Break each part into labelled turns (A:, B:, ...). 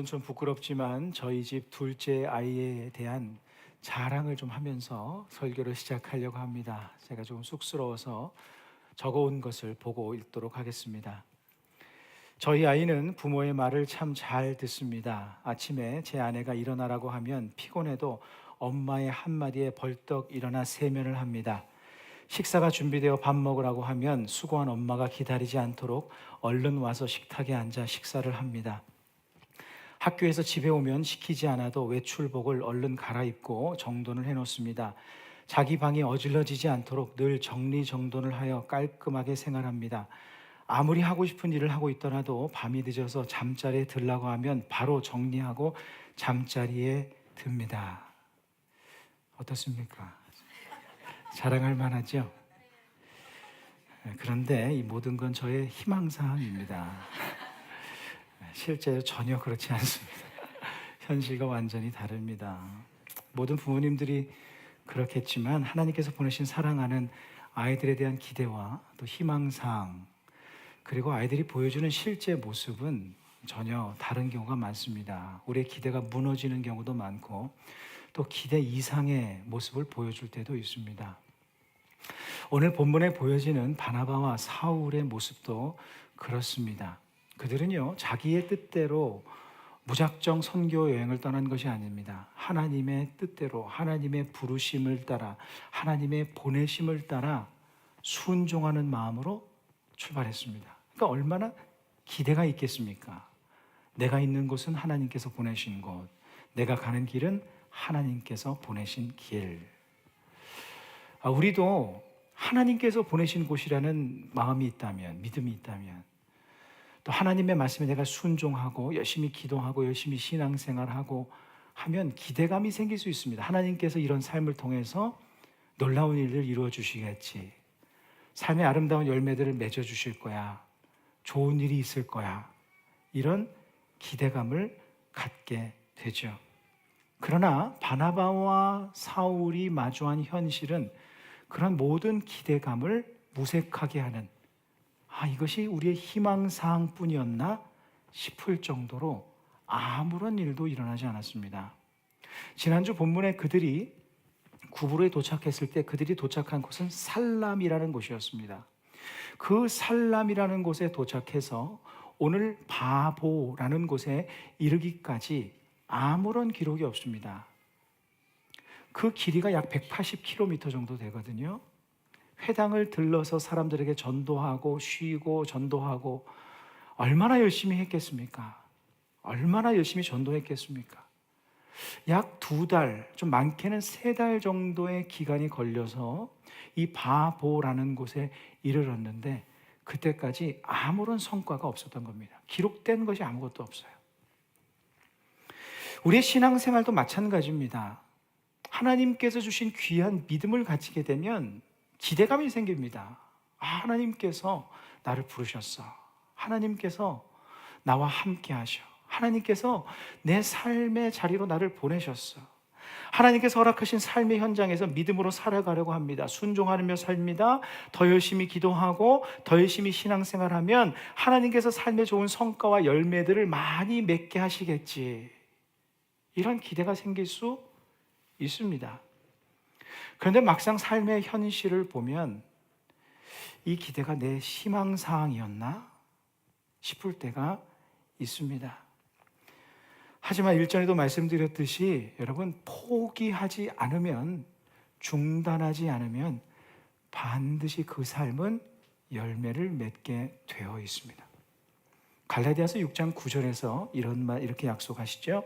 A: 오늘은 좀 부끄럽지만 저희 집 둘째 아이에 대한 자랑을 좀 하면서 설교를 시작하려고 합니다. 제가 조금 쑥스러워서 적어온 것을 보고 읽도록 하겠습니다. 저희 아이는 부모의 말을 참 잘 듣습니다. 아침에 제 아내가 일어나라고 하면 피곤해도 엄마의 한마디에 벌떡 일어나 세면을 합니다. 식사가 준비되어 밥 먹으라고 하면 수고한 엄마가 기다리지 않도록 얼른 와서 식탁에 앉아 식사를 합니다. 학교에서 집에 오면 시키지 않아도 외출복을 얼른 갈아입고 정돈을 해놓습니다. 자기 방이 어질러지지 않도록 늘 정리정돈을 하여 깔끔하게 생활합니다. 아무리 하고 싶은 일을 하고 있더라도 밤이 늦어서 잠자리에 들라고 하면 바로 정리하고 잠자리에 듭니다. 어떻습니까? 자랑할 만하죠? 그런데 이 모든 건 저의 희망사항입니다. 실제로 전혀 그렇지 않습니다. 현실과 완전히 다릅니다. 모든 부모님들이 그렇겠지만 하나님께서 보내신 사랑하는 아이들에 대한 기대와 또 희망사항, 그리고 아이들이 보여주는 실제 모습은 전혀 다른 경우가 많습니다. 우리의 기대가 무너지는 경우도 많고 또 기대 이상의 모습을 보여줄 때도 있습니다. 오늘 본문에 보여지는 바나바와 사울의 모습도 그렇습니다. 그들은요, 자기의 뜻대로 무작정 선교 여행을 떠난 것이 아닙니다. 하나님의 뜻대로, 하나님의 부르심을 따라, 하나님의 보내심을 따라 순종하는 마음으로 출발했습니다. 그러니까 얼마나 기대가 있겠습니까? 내가 있는 곳은 하나님께서 보내신 곳, 내가 가는 길은 하나님께서 보내신 길. 우리도 하나님께서 보내신 곳이라는 마음이 있다면, 믿음이 있다면, 또 하나님의 말씀에 내가 순종하고 열심히 기도하고 열심히 신앙생활하고 하면 기대감이 생길 수 있습니다. 하나님께서 이런 삶을 통해서 놀라운 일을 이루어 주시겠지. 삶의 아름다운 열매들을 맺어 주실 거야. 좋은 일이 있을 거야. 이런 기대감을 갖게 되죠. 그러나 바나바와 사울이 마주한 현실은 그런 모든 기대감을 무색하게 하는, 이것이 우리의 희망사항뿐이었나 싶을 정도로 아무런 일도 일어나지 않았습니다. 지난주 본문에 그들이 구브로에 도착했을 때 그들이 도착한 곳은 살람이라는 곳이었습니다. 그 살람이라는 곳에 도착해서 오늘 바보라는 곳에 이르기까지 아무런 기록이 없습니다. 그 길이가 약 180km 정도 되거든요. 회당을 들러서 사람들에게 전도하고 쉬고 전도하고 얼마나 열심히 했겠습니까? 얼마나 열심히 전도했겠습니까? 약 2달, 좀 많게는 3달 정도의 기간이 걸려서 이 바보라는 곳에 이르렀는데 그때까지 아무런 성과가 없었던 겁니다. 기록된 것이 아무것도 없어요. 우리의 신앙생활도 마찬가지입니다. 하나님께서 주신 귀한 믿음을 가지게 되면 기대감이 생깁니다. 하나님께서 나를 부르셨어. 하나님께서 나와 함께 하셔. 하나님께서 내 삶의 자리로 나를 보내셨어. 하나님께서 허락하신 삶의 현장에서 믿음으로 살아가려고 합니다. 순종하며 삽니다. 더 열심히 기도하고 더 열심히 신앙생활하면 하나님께서 삶의 좋은 성과와 열매들을 많이 맺게 하시겠지. 이런 기대가 생길 수 있습니다. 그런데 막상 삶의 현실을 보면 이 기대가 내 희망사항이었나 싶을 때가 있습니다. 하지만 일전에도 말씀드렸듯이 여러분, 포기하지 않으면, 중단하지 않으면 반드시 그 삶은 열매를 맺게 되어 있습니다. 갈라디아서 6장 9절에서 이런 말 이렇게 약속하시죠.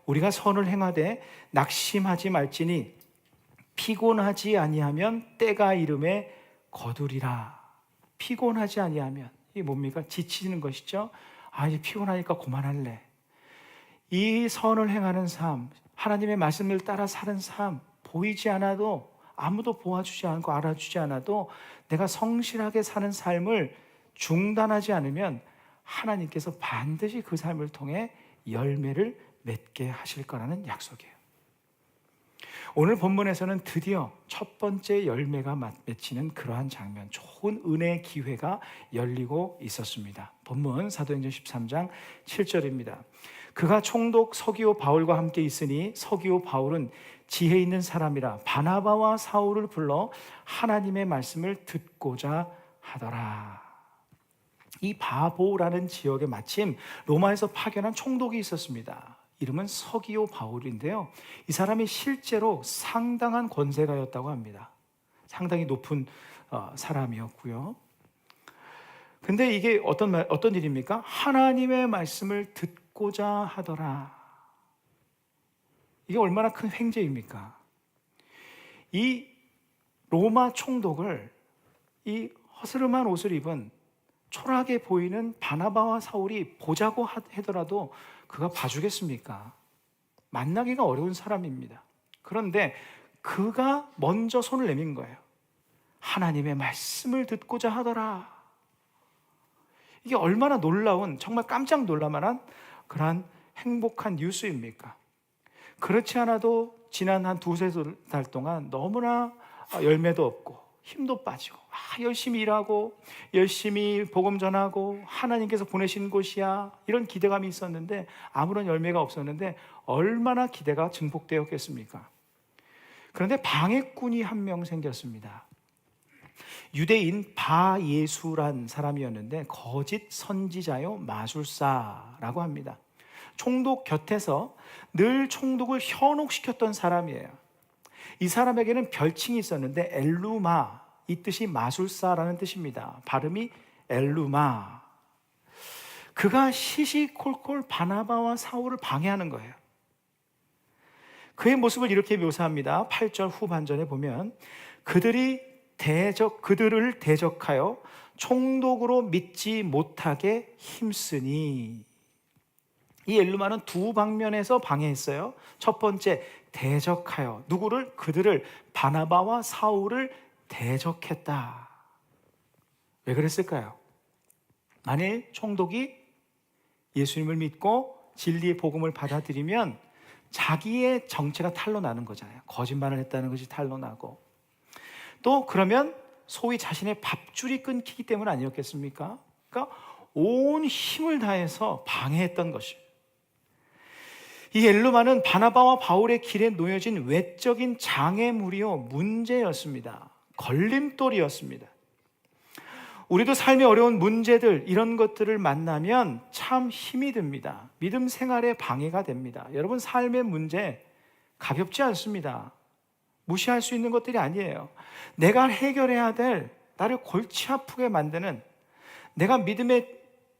A: 우리가 선을 행하되 낙심하지 말지니 피곤하지 아니하면 때가 이름에 거두리라. 피곤하지 아니하면, 이게 뭡니까? 지치는 것이죠. 이제 피곤하니까 그만할래. 이 선을 행하는 삶, 하나님의 말씀을 따라 사는 삶, 보이지 않아도, 아무도 보아주지 않고 알아주지 않아도 내가 성실하게 사는 삶을 중단하지 않으면 하나님께서 반드시 그 삶을 통해 열매를 맺게 하실 거라는 약속이에요. 오늘 본문에서는 드디어 첫 번째 열매가 맺히는 그러한 장면, 좋은 은혜의 기회가 열리고 있었습니다. 본문 사도행전 13장 7절입니다. 그가 총독 서기오 바울과 함께 있으니 서기오 바울은 지혜 있는 사람이라 바나바와 사울을 불러 하나님의 말씀을 듣고자 하더라. 이 바보라는 지역에 마침 로마에서 파견한 총독이 있었습니다. 이름은 서기오 바울인데요, 이 사람이 실제로 상당한 권세가였다고 합니다. 상당히 높은 사람이었고요. 근데 이게 어떤 일입니까? 하나님의 말씀을 듣고자 하더라. 이게 얼마나 큰 횡재입니까? 이 로마 총독을 이 허스름한 옷을 입은 초라하게 보이는 바나바와 사울이 보자고 하더라도 그가 봐주겠습니까? 만나기가 어려운 사람입니다. 그런데 그가 먼저 손을 내민 거예요. 하나님의 말씀을 듣고자 하더라. 이게 얼마나 놀라운, 정말 깜짝 놀랄만한 그러한 행복한 뉴스입니까? 그렇지 않아도 지난 한 두세 달 동안 너무나 열매도 없고 힘도 빠지고 열심히 일하고 열심히 복음 전하고 하나님께서 보내신 곳이야, 이런 기대감이 있었는데 아무런 열매가 없었는데 얼마나 기대가 증폭되었겠습니까? 그런데 방해꾼이 한 명 생겼습니다. 유대인 바예수란 사람이었는데 거짓 선지자요 마술사라고 합니다. 총독 곁에서 늘 총독을 현혹시켰던 사람이에요. 이 사람에게는 별칭이 있었는데 엘루마, 이 뜻이 마술사라는 뜻입니다. 발음이 엘루마. 그가 시시콜콜 바나바와 사울을 방해하는 거예요. 그의 모습을 이렇게 묘사합니다. 8절 후반전에 보면 그들을 대적하여 총독으로 믿지 못하게 힘쓰니. 이 엘루마는 두 방면에서 방해했어요. 첫 번째, 대적하여 누구를? 그들을, 바나바와 사울을 대적했다. 왜 그랬을까요? 만일 총독이 예수님을 믿고 진리의 복음을 받아들이면 자기의 정체가 탄로나는 거잖아요. 거짓말을 했다는 것이 탄로나고, 또 그러면 소위 자신의 밥줄이 끊기기 때문 아니었겠습니까? 그러니까 온 힘을 다해서 방해했던 것이에요. 이 엘루마는 바나바와 바울의 길에 놓여진 외적인 장애물이요, 문제였습니다. 걸림돌이었습니다. 우리도 삶의 어려운 문제들, 이런 것들을 만나면 참 힘이 듭니다. 믿음 생활에 방해가 됩니다. 여러분, 삶의 문제 가볍지 않습니다. 무시할 수 있는 것들이 아니에요. 내가 해결해야 될, 나를 골치 아프게 만드는, 내가 믿음의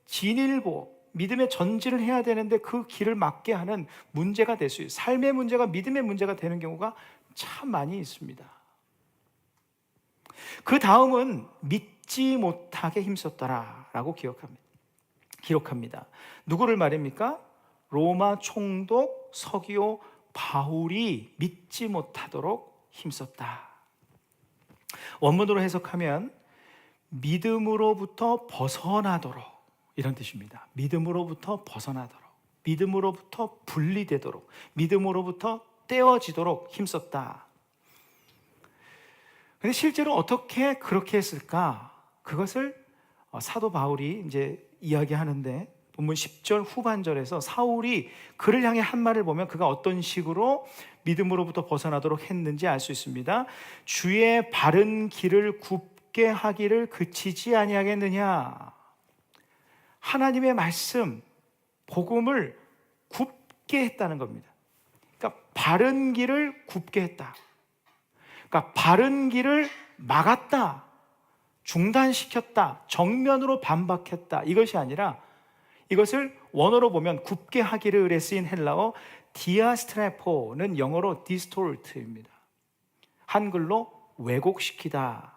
A: 진일보, 믿음의 전진을 해야 되는데 그 길을 막게 하는 문제가 될 수 있어요. 삶의 문제가 믿음의 문제가 되는 경우가 참 많이 있습니다. 그 다음은 믿지 못하게 힘썼더라라고 기록합니다. 누구를 말입니까? 로마 총독 서기오 바울이 믿지 못하도록 힘썼다. 원문으로 해석하면 믿음으로부터 벗어나도록, 이런 뜻입니다. 믿음으로부터 벗어나도록, 믿음으로부터 분리되도록, 믿음으로부터 떼어지도록 힘썼다. 근데 실제로 어떻게 그렇게 했을까? 그것을 사도 바울이 이제 이야기하는데, 본문 10절 후반절에서 사울이 그를 향해 한 말을 보면 그가 어떤 식으로 믿음으로부터 벗어나도록 했는지 알 수 있습니다. 주의 바른 길을 굽게 하기를 그치지 아니하겠느냐. 하나님의 말씀, 복음을 굽게 했다는 겁니다. 그러니까 바른 길을 굽게 했다. 그러니까 바른 길을 막았다, 중단시켰다, 정면으로 반박했다, 이것이 아니라 이것을 원어로 보면 굽게 하기를에 쓰인 헬라어 디아스트레포는 영어로 디스톨트입니다. 한글로 왜곡시키다.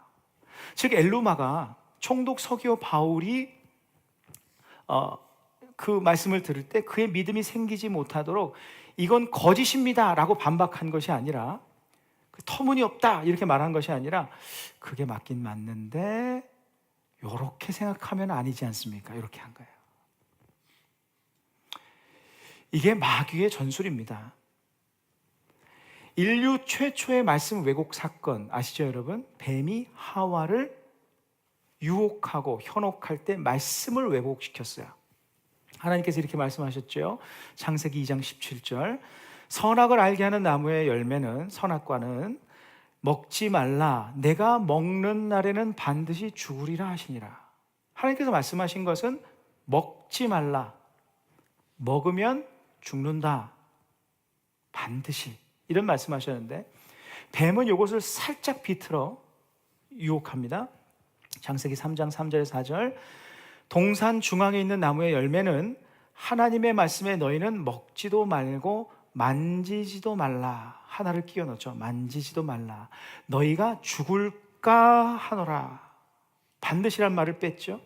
A: 즉 엘루마가 총독 서기오 바울이 그 말씀을 들을 때 그의 믿음이 생기지 못하도록 이건 거짓입니다 라고 반박한 것이 아니라, 터무니없다 이렇게 말한 것이 아니라, 그게 맞긴 맞는데 이렇게 생각하면 아니지 않습니까? 이렇게 한 거예요. 이게 마귀의 전술입니다. 인류 최초의 말씀 왜곡 사건 아시죠, 여러분? 뱀이 하와를 유혹하고 현혹할 때 말씀을 왜곡시켰어요. 하나님께서 이렇게 말씀하셨죠. 창세기 2장 17절, 선악을 알게 하는 나무의 열매는, 선악과는 먹지 말라, 내가 먹는 날에는 반드시 죽으리라 하시니라. 하나님께서 말씀하신 것은 먹지 말라, 먹으면 죽는다, 반드시, 이런 말씀하셨는데, 뱀은 이것을 살짝 비틀어 유혹합니다. 창세기 3장 3절에 4절, 동산 중앙에 있는 나무의 열매는 하나님의 말씀에 너희는 먹지도 말고 만지지도 말라. 하나를 끼워 넣죠. 만지지도 말라. 너희가 죽을까 하노라. 반드시란 말을 뺐죠.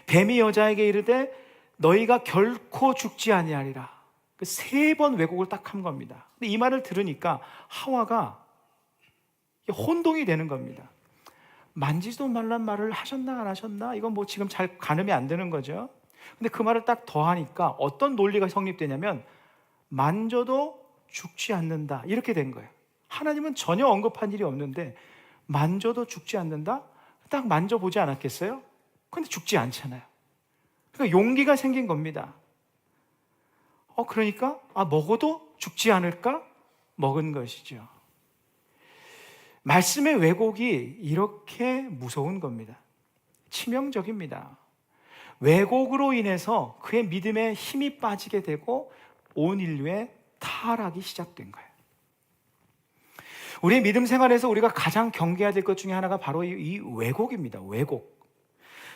A: 뱀이 여자에게 이르되 너희가 결코 죽지 아니하리라. 그 3번 왜곡을 딱 한 겁니다. 근데 이 말을 들으니까 하와가 혼동이 되는 겁니다. 만지지도 말란 말을 하셨나 안 하셨나? 이건 뭐 지금 잘 가늠이 안 되는 거죠. 근데 그 말을 딱 더하니까 어떤 논리가 성립되냐면 만져도 죽지 않는다, 이렇게 된 거예요. 하나님은 전혀 언급한 일이 없는데 만져도 죽지 않는다? 딱 만져보지 않았겠어요? 근데 죽지 않잖아요. 그러니까 용기가 생긴 겁니다. 그러니까 먹어도 죽지 않을까? 먹은 것이죠. 말씀의 왜곡이 이렇게 무서운 겁니다. 치명적입니다. 왜곡으로 인해서 그의 믿음에 힘이 빠지게 되고 온 인류의 타락이 시작된 거예요. 우리의 믿음 생활에서 우리가 가장 경계해야 될 것 중에 하나가 바로 이 왜곡입니다. 왜곡.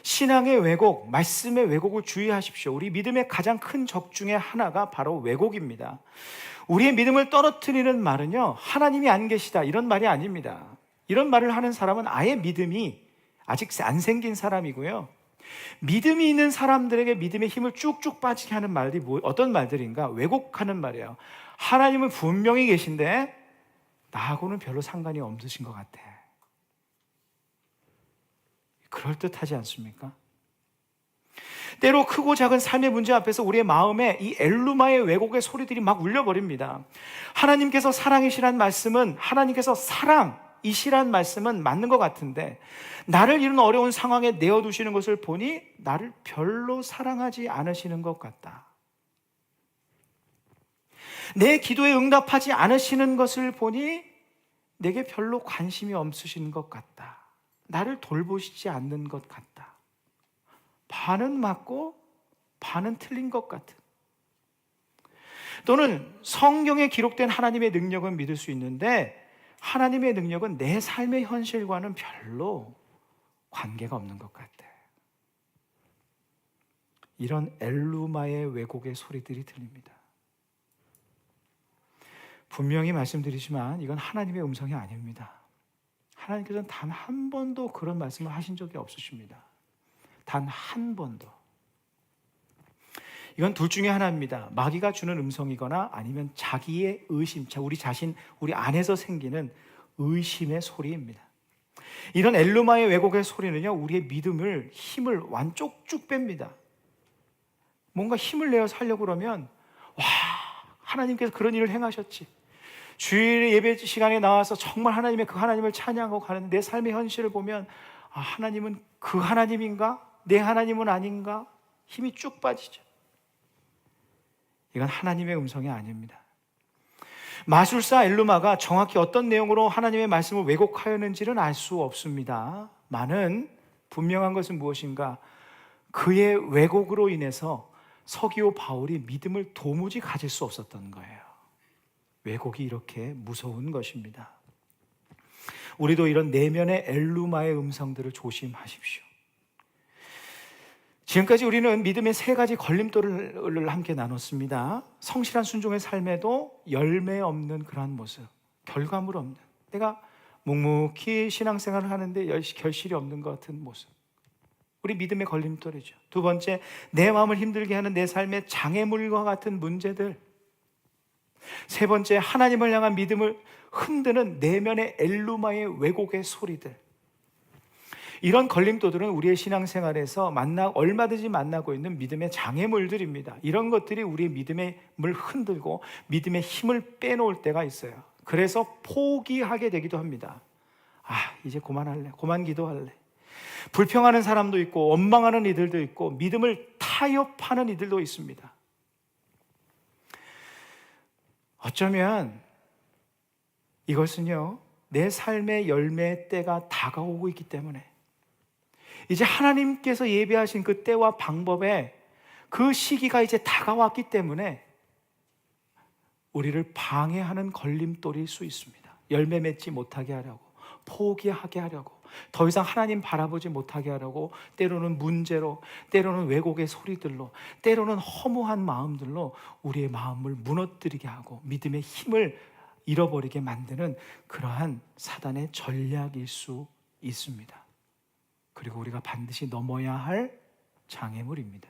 A: 신앙의 왜곡, 말씀의 왜곡을 주의하십시오. 우리 믿음의 가장 큰 적 중에 하나가 바로 왜곡입니다. 우리의 믿음을 떨어뜨리는 말은요, 하나님이 안 계시다, 이런 말이 아닙니다. 이런 말을 하는 사람은 아예 믿음이 아직 안 생긴 사람이고요. 믿음이 있는 사람들에게 믿음의 힘을 쭉쭉 빠지게 하는 말이 어떤 말들인가? 왜곡하는 말이에요. 하나님은 분명히 계신데 나하고는 별로 상관이 없으신 것 같아. 그럴듯하지 않습니까? 때로 크고 작은 삶의 문제 앞에서 우리의 마음에 이 엘루마의 왜곡의 소리들이 막 울려버립니다. 하나님께서 사랑이시란 말씀은, 하나님께서 사랑이시란 말씀은 맞는 것 같은데 나를 이런 어려운 상황에 내어두시는 것을 보니 나를 별로 사랑하지 않으시는 것 같다. 내 기도에 응답하지 않으시는 것을 보니 내게 별로 관심이 없으신 것 같다. 나를 돌보시지 않는 것 같다. 반은 맞고 반은 틀린 것 같은, 또는 성경에 기록된 하나님의 능력은 믿을 수 있는데 하나님의 능력은 내 삶의 현실과는 별로 관계가 없는 것 같아. 이런 엘루마의 왜곡의 소리들이 들립니다. 분명히 말씀드리지만 이건 하나님의 음성이 아닙니다. 하나님께서는 단 한 번도 그런 말씀을 하신 적이 없으십니다. 단 한 번도. 이건 둘 중에 하나입니다. 마귀가 주는 음성이거나 아니면 자기의 의심, 우리 안에서 생기는 의심의 소리입니다. 이런 엘루마의 왜곡의 소리는요, 우리의 믿음을, 힘을 완쪽쭉 뺍니다. 뭔가 힘을 내어 살려고 그러면, 와, 하나님께서 그런 일을 행하셨지. 주일 예배 시간에 나와서 정말 그 하나님을 찬양하고 가는 내 삶의 현실을 보면, 하나님은 그 하나님인가? 내 하나님은 아닌가? 힘이 쭉 빠지죠. 이건 하나님의 음성이 아닙니다. 마술사 엘루마가 정확히 어떤 내용으로 하나님의 말씀을 왜곡하였는지는 알 수 없습니다. 많은 분명한 것은 무엇인가? 그의 왜곡으로 인해서 서기오 바울이 믿음을 도무지 가질 수 없었던 거예요. 왜곡이 이렇게 무서운 것입니다. 우리도 이런 내면의 엘루마의 음성들을 조심하십시오. 지금까지 우리는 믿음의 3가지 걸림돌을 함께 나눴습니다. 성실한 순종의 삶에도 열매 없는 그러한 모습, 결과물 없는, 내가 묵묵히 신앙생활을 하는데 결실이 없는 것 같은 모습, 우리 믿음의 걸림돌이죠. 2번째, 내 마음을 힘들게 하는 내 삶의 장애물과 같은 문제들. 3번째, 하나님을 향한 믿음을 흔드는 내면의 엘루마의 왜곡의 소리들. 이런 걸림돌들은 우리의 신앙생활에서 얼마든지 만나고 있는 믿음의 장애물들입니다. 이런 것들이 우리의 믿음을 흔들고 믿음의 힘을 빼놓을 때가 있어요. 그래서 포기하게 되기도 합니다. 이제 그만할래, 그만 기도할래. 불평하는 사람도 있고 원망하는 이들도 있고 믿음을 타협하는 이들도 있습니다. 어쩌면 이것은요, 내 삶의 열매의 때가 다가오고 있기 때문에, 이제 하나님께서 예비하신 그 때와 방법에 그 시기가 이제 다가왔기 때문에 우리를 방해하는 걸림돌일 수 있습니다. 열매 맺지 못하게 하려고, 포기하게 하려고, 더 이상 하나님 바라보지 못하게 하려고, 때로는 문제로, 때로는 왜곡의 소리들로, 때로는 허무한 마음들로 우리의 마음을 무너뜨리게 하고 믿음의 힘을 잃어버리게 만드는 그러한 사단의 전략일 수 있습니다. 그리고 우리가 반드시 넘어야 할 장애물입니다.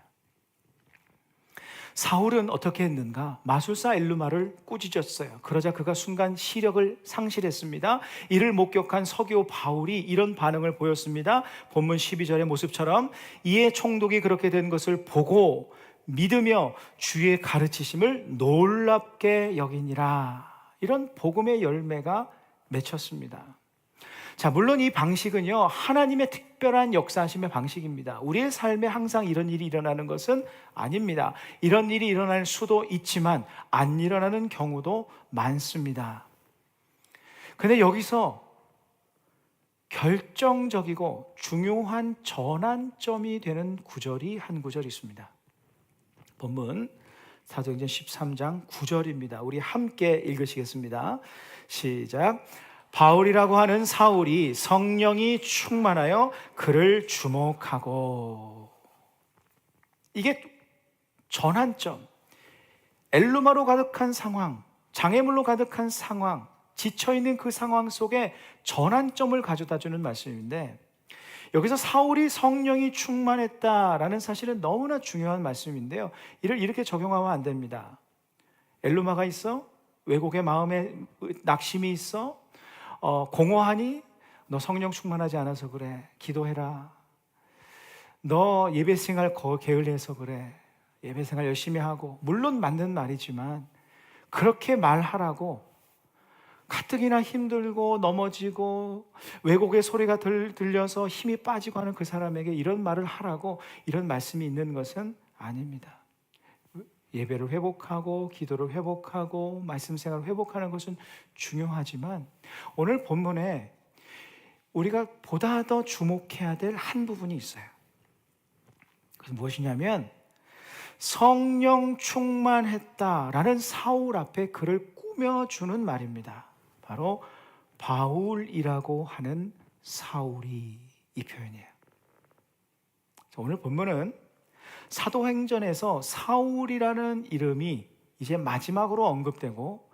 A: 사울은 어떻게 했는가? 마술사 엘루마를 꾸짖었어요. 그러자 그가 순간 시력을 상실했습니다. 이를 목격한 서기오 바울이 이런 반응을 보였습니다. 본문 12절의 모습처럼 이에 총독이 그렇게 된 것을 보고 믿으며 주의 가르치심을 놀랍게 여기니라. 이런 복음의 열매가 맺혔습니다. 자, 물론 이 방식은요, 하나님의 특별한 역사하심의 방식입니다. 우리의 삶에 항상 이런 일이 일어나는 것은 아닙니다. 이런 일이 일어날 수도 있지만 안 일어나는 경우도 많습니다. 근데 여기서 결정적이고 중요한 전환점이 되는 구절이 한 구절 있습니다. 본문 사도행전 13장 9절입니다. 우리 함께 읽으시겠습니다. 시작. 바울이라고 하는 사울이 성령이 충만하여 그를 주목하고. 이게 전환점. 엘루마로 가득한 상황, 장애물로 가득한 상황, 지쳐있는 그 상황 속에 전환점을 가져다주는 말씀인데, 여기서 사울이 성령이 충만했다라는 사실은 너무나 중요한 말씀인데요, 이를 이렇게 적용하면 안 됩니다. 엘루마가 있어? 왜곡의 마음에 낙심이 있어? 공허하니? 너 성령 충만하지 않아서 그래. 기도해라. 너 예배생활 게을리해서 그래. 예배생활 열심히 하고. 물론 맞는 말이지만 그렇게 말하라고 가뜩이나 힘들고 넘어지고 왜곡의 소리가 들려서 힘이 빠지고 하는 그 사람에게 이런 말을 하라고, 이런 말씀이 있는 것은 아닙니다. 예배를 회복하고 기도를 회복하고 말씀 생활을 회복하는 것은 중요하지만, 오늘 본문에 우리가 보다 더 주목해야 될 한 부분이 있어요. 그것은 무엇이냐면, 성령 충만했다라는 사울 앞에 그를 꾸며주는 말입니다. 바로 바울이라고 하는 사울이, 이 표현이에요. 오늘 본문은 사도행전에서 사울이라는 이름이 이제 마지막으로 언급되고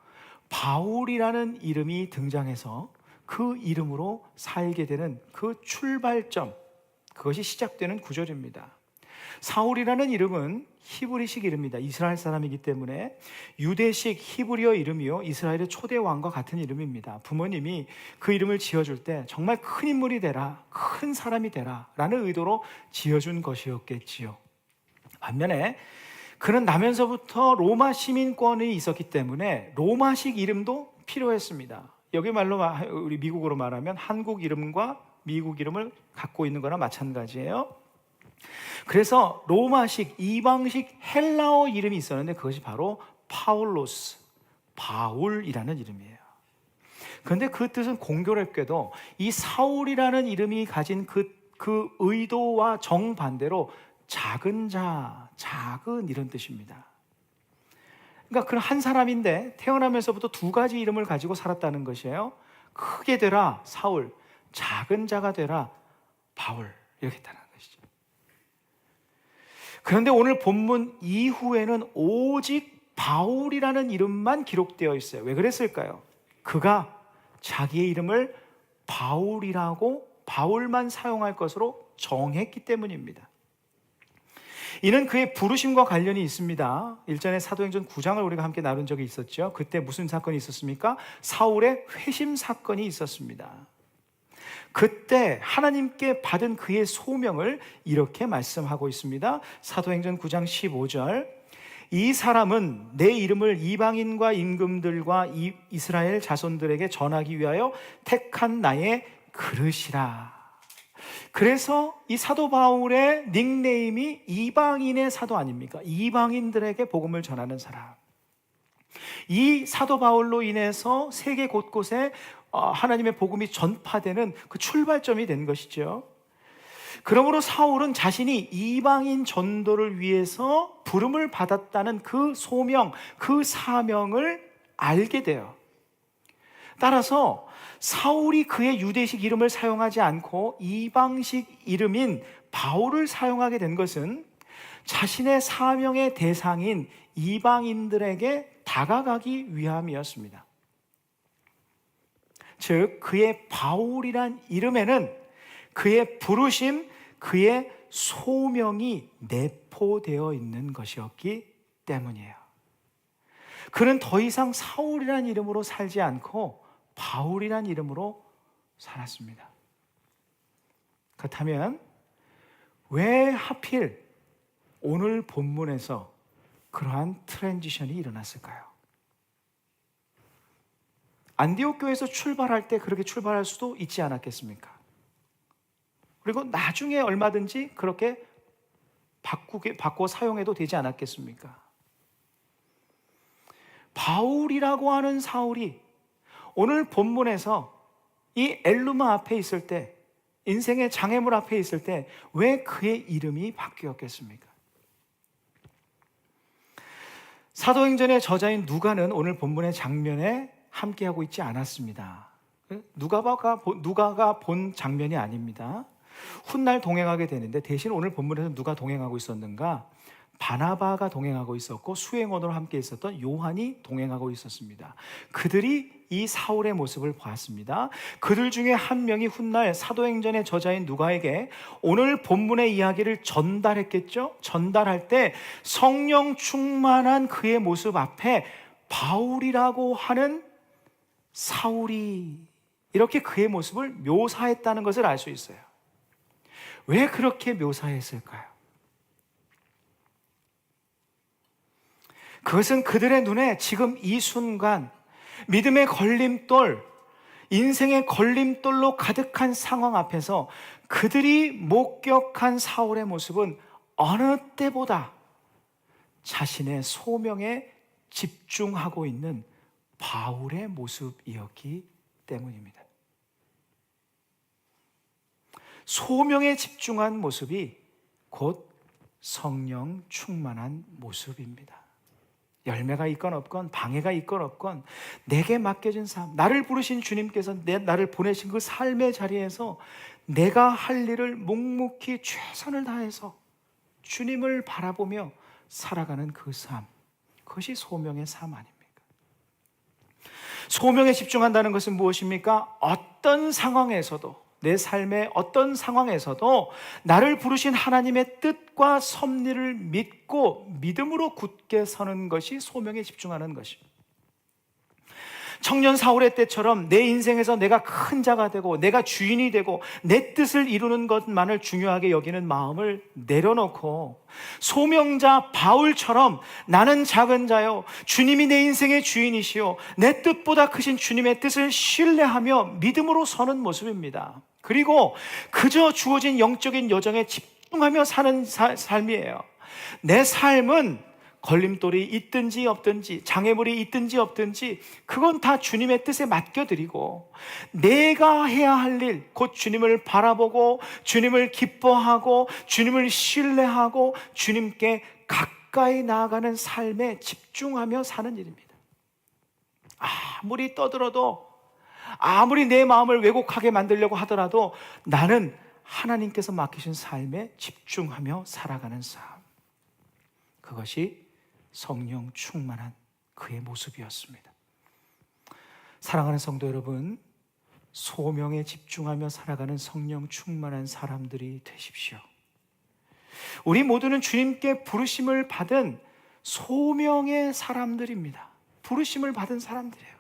A: 바울이라는 이름이 등장해서 그 이름으로 살게 되는 그 출발점, 그것이 시작되는 구절입니다. 사울이라는 이름은 히브리식 이름입니다. 이스라엘 사람이기 때문에 유대식 히브리어 이름이요, 이스라엘의 초대 왕과 같은 이름입니다. 부모님이 그 이름을 지어줄 때 정말 큰 인물이 되라, 큰 사람이 되라 라는 의도로 지어준 것이었겠지요. 반면에 그는 나면서부터 로마 시민권이 있었기 때문에 로마식 이름도 필요했습니다. 여기 말로 우리 미국으로 말하면 한국 이름과 미국 이름을 갖고 있는 거나 마찬가지예요. 그래서 로마식, 이방식 헬라어 이름이 있었는데 그것이 바로 파울로스, 바울이라는 이름이에요. 그런데 그 뜻은 공교롭게도 이 사울이라는 이름이 가진 그 의도와 정반대로 작은 자, 작은 이런 뜻입니다. 그러니까 그 한 사람인데 태어나면서부터 두 가지 이름을 가지고 살았다는 것이에요. 크게 되라 사울, 작은 자가 되라 바울, 이렇게 했다는 것이죠. 그런데 오늘 본문 이후에는 오직 바울이라는 이름만 기록되어 있어요. 왜 그랬을까요? 그가 자기의 이름을 바울이라고, 바울만 사용할 것으로 정했기 때문입니다. 이는 그의 부르심과 관련이 있습니다. 일전에 사도행전 9장을 우리가 함께 나눈 적이 있었죠. 그때 무슨 사건이 있었습니까? 사울의 회심 사건이 있었습니다. 그때 하나님께 받은 그의 소명을 이렇게 말씀하고 있습니다. 사도행전 9장 15절, 이 사람은 내 이름을 이방인과 임금들과 이스라엘 자손들에게 전하기 위하여 택한 나의 그릇이라. 그래서 이 사도 바울의 닉네임이 이방인의 사도 아닙니까? 이방인들에게 복음을 전하는 사람. 이 사도 바울로 인해서 세계 곳곳에 하나님의 복음이 전파되는 그 출발점이 된 것이죠. 그러므로 사울은 자신이 이방인 전도를 위해서 부름을 받았다는 그 소명, 그 사명을 알게 돼요. 따라서 사울이 그의 유대식 이름을 사용하지 않고 이방식 이름인 바울을 사용하게 된 것은 자신의 사명의 대상인 이방인들에게 다가가기 위함이었습니다. 즉, 그의 바울이란 이름에는 그의 부르심, 그의 소명이 내포되어 있는 것이었기 때문이에요. 그는 더 이상 사울이란 이름으로 살지 않고 바울이란 이름으로 살았습니다. 그렇다면 왜 하필 오늘 본문에서 그러한 트랜지션이 일어났을까요? 안디옥 교회에서 출발할 때 그렇게 출발할 수도 있지 않았겠습니까? 그리고 나중에 얼마든지 그렇게 바꿔 사용해도 되지 않았겠습니까? 바울이라고 하는 사울이 오늘 본문에서 이 엘루마 앞에 있을 때, 인생의 장애물 앞에 있을 때 왜 그의 이름이 바뀌었겠습니까? 사도행전의 저자인 누가는 오늘 본문의 장면에 함께하고 있지 않았습니다. 누가가 본 장면이 아닙니다. 훗날 동행하게 되는데 대신 오늘 본문에서 누가 동행하고 있었는가? 바나바가 동행하고 있었고 수행원으로 함께 있었던 요한이 동행하고 있었습니다. 그들이 이 사울의 모습을 보았습니다. 그들 중에 한 명이 훗날 사도행전의 저자인 누가에게 오늘 본문의 이야기를 전달했겠죠? 전달할 때 성령 충만한 그의 모습 앞에 바울이라고 하는 사울이 이렇게 그의 모습을 묘사했다는 것을 알 수 있어요. 왜 그렇게 묘사했을까요? 그것은 그들의 눈에 지금 이 순간 믿음의 걸림돌, 인생의 걸림돌로 가득한 상황 앞에서 그들이 목격한 사울의 모습은 어느 때보다 자신의 소명에 집중하고 있는 바울의 모습이었기 때문입니다. 소명에 집중한 모습이 곧 성령 충만한 모습입니다. 열매가 있건 없건 방해가 있건 없건 내게 맡겨진 삶, 나를 부르신 주님께서 나를 보내신 그 삶의 자리에서 내가 할 일을 묵묵히 최선을 다해서 주님을 바라보며 살아가는 그 삶, 그것이 소명의 삶 아닙니까? 소명에 집중한다는 것은 무엇입니까? 어떤 상황에서도, 내 삶의 어떤 상황에서도 나를 부르신 하나님의 뜻과 섭리를 믿고 믿음으로 굳게 서는 것이 소명에 집중하는 것입니다. 청년 사울의 때처럼 내 인생에서 내가 큰 자가 되고 내가 주인이 되고 내 뜻을 이루는 것만을 중요하게 여기는 마음을 내려놓고 소명자 바울처럼 나는 작은 자요 주님이 내 인생의 주인이시요 내 뜻보다 크신 주님의 뜻을 신뢰하며 믿음으로 서는 모습입니다. 그리고 그저 주어진 영적인 여정에 집중하며 사는 삶이에요. 내 삶은 걸림돌이 있든지 없든지 장애물이 있든지 없든지 그건 다 주님의 뜻에 맡겨드리고 내가 해야 할 일, 곧 주님을 바라보고 주님을 기뻐하고 주님을 신뢰하고 주님께 가까이 나아가는 삶에 집중하며 사는 일입니다. 아무리 떠들어도 아무리 내 마음을 왜곡하게 만들려고 하더라도 나는 하나님께서 맡기신 삶에 집중하며 살아가는 삶, 그것이 성령 충만한 그의 모습이었습니다. 사랑하는 성도 여러분, 소명에 집중하며 살아가는 성령 충만한 사람들이 되십시오. 우리 모두는 주님께 부르심을 받은 소명의 사람들입니다. 부르심을 받은 사람들이에요.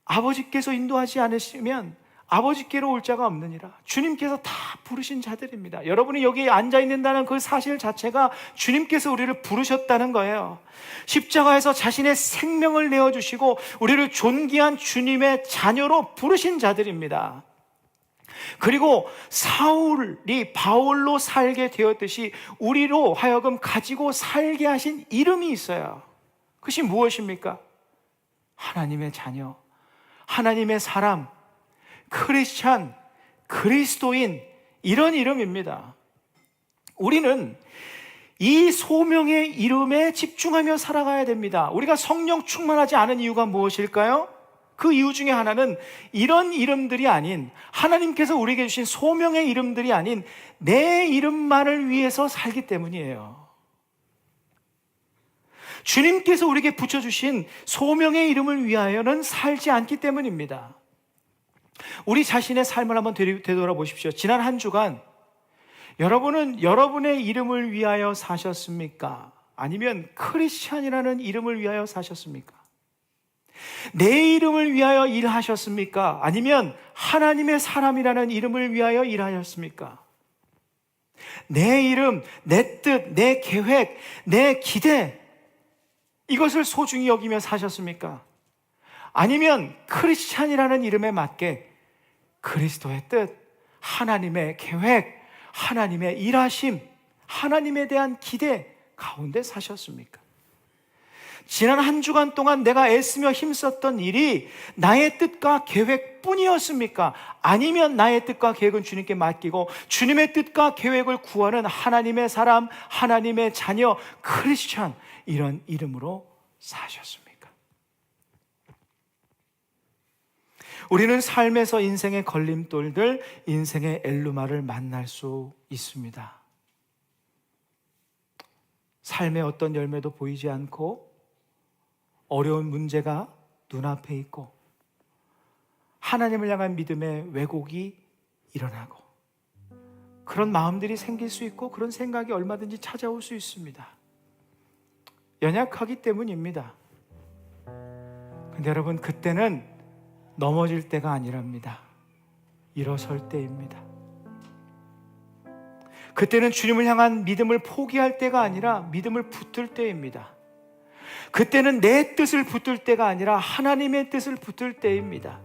A: 아버지께서 인도하지 않으시면 아버지께로 올 자가 없느니라. 주님께서 다 부르신 자들입니다. 여러분이 여기 앉아있는다는 그 사실 자체가 주님께서 우리를 부르셨다는 거예요. 십자가에서 자신의 생명을 내어주시고 우리를 존귀한 주님의 자녀로 부르신 자들입니다. 그리고 사울이 바울로 살게 되었듯이 우리로 하여금 가지고 살게 하신 이름이 있어요. 그것이 무엇입니까? 하나님의 자녀, 하나님의 사람, 크리스찬, 그리스도인, 이런 이름입니다. 우리는 이 소명의 이름에 집중하며 살아가야 됩니다. 우리가 성령 충만하지 않은 이유가 무엇일까요? 그 이유 중에 하나는 이런 이름들이 아닌, 하나님께서 우리에게 주신 소명의 이름들이 아닌 내 이름만을 위해서 살기 때문이에요. 주님께서 우리에게 붙여주신 소명의 이름을 위하여는 살지 않기 때문입니다. 우리 자신의 삶을 한번 되돌아보십시오. 지난 한 주간 여러분은 여러분의 이름을 위하여 사셨습니까? 아니면 크리스찬이라는 이름을 위하여 사셨습니까? 내 이름을 위하여 일하셨습니까? 아니면 하나님의 사람이라는 이름을 위하여 일하셨습니까? 내 이름, 내 뜻, 내 계획, 내 기대, 이것을 소중히 여기며 사셨습니까? 아니면 크리스찬이라는 이름에 맞게 그리스도의 뜻, 하나님의 계획, 하나님의 일하심, 하나님에 대한 기대 가운데 사셨습니까? 지난 한 주간 동안 내가 애쓰며 힘썼던 일이 나의 뜻과 계획뿐이었습니까? 아니면 나의 뜻과 계획은 주님께 맡기고 주님의 뜻과 계획을 구하는 하나님의 사람, 하나님의 자녀, 크리스찬, 이런 이름으로 사셨습니까? 우리는 삶에서 인생의 걸림돌들, 인생의 엘루마를 만날 수 있습니다. 삶의 어떤 열매도 보이지 않고 어려운 문제가 눈앞에 있고 하나님을 향한 믿음의 왜곡이 일어나고 그런 마음들이 생길 수 있고 그런 생각이 얼마든지 찾아올 수 있습니다. 연약하기 때문입니다. 근데 여러분, 그때는 넘어질 때가 아니랍니다. 일어설 때입니다. 그때는 주님을 향한 믿음을 포기할 때가 아니라 믿음을 붙들 때입니다. 그때는 내 뜻을 붙들 때가 아니라 하나님의 뜻을 붙들 때입니다.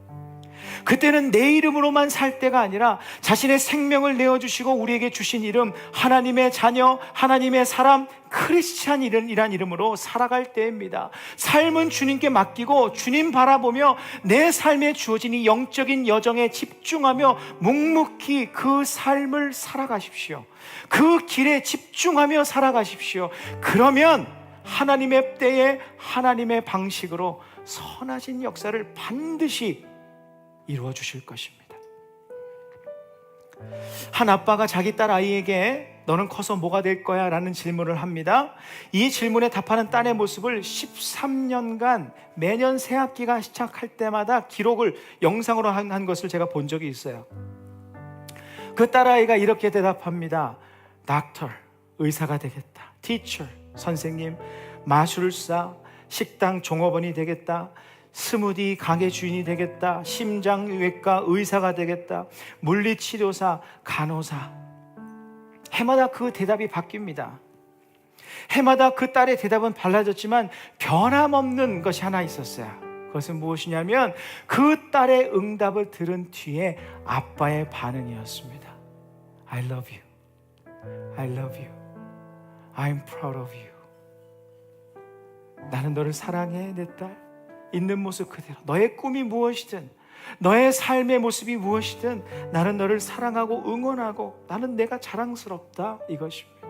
A: 그때는 내 이름으로만 살 때가 아니라 자신의 생명을 내어주시고 우리에게 주신 이름, 하나님의 자녀, 하나님의 사람, 크리스찬이란 이름으로 살아갈 때입니다. 삶은 주님께 맡기고 주님 바라보며 내 삶에 주어진 이 영적인 여정에 집중하며 묵묵히 그 삶을 살아가십시오. 그 길에 집중하며 살아가십시오. 그러면 하나님의 때에 하나님의 방식으로 선하신 역사를 반드시 이루어 주실 것입니다. 한 아빠가 자기 딸 아이에게 너는 커서 뭐가 될 거야? 라는 질문을 합니다. 이 질문에 답하는 딸의 모습을 13년간 매년 새 학기가 시작할 때마다 기록을 영상으로 한 것을 제가 본 적이 있어요. 그 딸아이가 이렇게 대답합니다. Doctor, 의사가 되겠다. Teacher, 선생님, 마술사, 식당 종업원이 되겠다. 스무디 가게 주인이 되겠다. 심장외과 의사가 되겠다. 물리치료사, 간호사. 해마다 그 대답이 바뀝니다. 해마다 그 딸의 대답은 달라졌지만 변함없는 것이 하나 있었어요. 그것은 무엇이냐면 그 딸의 응답을 들은 뒤에 아빠의 반응이었습니다. I love you. I love you. I'm proud of you. 나는 너를 사랑해, 내 딸. 있는 모습 그대로. 너의 꿈이 무엇이든, 너의 삶의 모습이 무엇이든 나는 너를 사랑하고 응원하고 나는 내가 자랑스럽다, 이것입니다.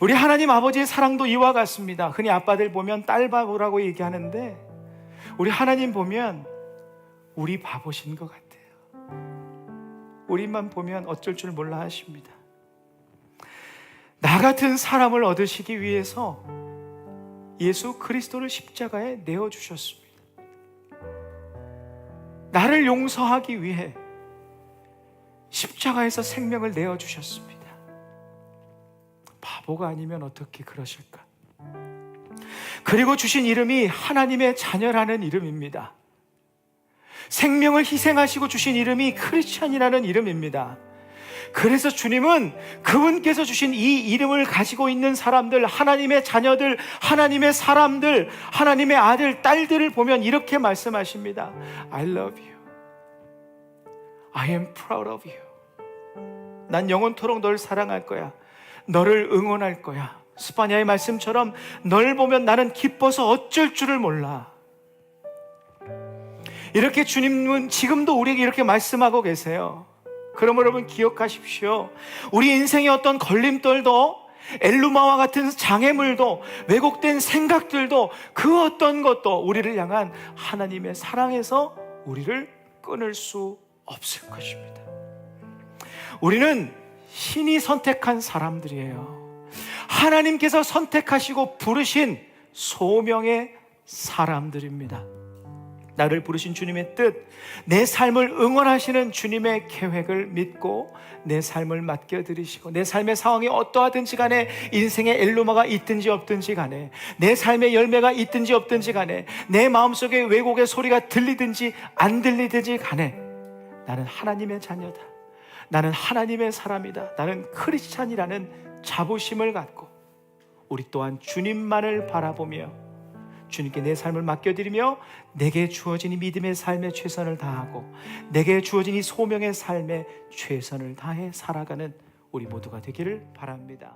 A: 우리 하나님 아버지의 사랑도 이와 같습니다. 흔히 아빠들 보면 딸 바보라고 얘기하는데 우리 하나님 보면 우리 바보신 것 같아요. 우리만 보면 어쩔 줄 몰라 하십니다. 나 같은 사람을 얻으시기 위해서 예수 그리스도를 십자가에 내어주셨습니다. 나를 용서하기 위해 십자가에서 생명을 내어주셨습니다. 바보가 아니면 어떻게 그러실까? 그리고 주신 이름이 하나님의 자녀라는 이름입니다. 생명을 희생하시고 주신 이름이 크리스찬이라는 이름입니다. 그래서 주님은 그분께서 주신 이 이름을 가지고 있는 사람들, 하나님의 자녀들, 하나님의 사람들, 하나님의 아들, 딸들을 보면 이렇게 말씀하십니다. I love you. I am proud of you. 난 영원토록 널 사랑할 거야. 너를 응원할 거야. 스파냐의 말씀처럼 널 보면 나는 기뻐서 어쩔 줄을 몰라. 이렇게 주님은 지금도 우리에게 이렇게 말씀하고 계세요. 그러므로 여러분 기억하십시오. 우리 인생의 어떤 걸림돌도, 엘루마와 같은 장애물도, 왜곡된 생각들도, 그 어떤 것도 우리를 향한 하나님의 사랑에서 우리를 끊을 수 없을 것입니다. 우리는 신이 선택한 사람들이에요. 하나님께서 선택하시고 부르신 소명의 사람들입니다. 나를 부르신 주님의 뜻, 내 삶을 응원하시는 주님의 계획을 믿고 내 삶을 맡겨드리시고, 내 삶의 상황이 어떠하든지 간에, 인생의 엘루마가 있든지 없든지 간에, 내 삶의 열매가 있든지 없든지 간에, 내 마음속에 왜곡의 소리가 들리든지 안 들리든지 간에 나는 하나님의 자녀다, 나는 하나님의 사람이다, 나는 크리스찬이라는 자부심을 갖고 우리 또한 주님만을 바라보며 주님께 내 삶을 맡겨드리며 내게 주어진 이 믿음의 삶에 최선을 다하고 내게 주어진 이 소명의 삶에 최선을 다해 살아가는 우리 모두가 되기를 바랍니다.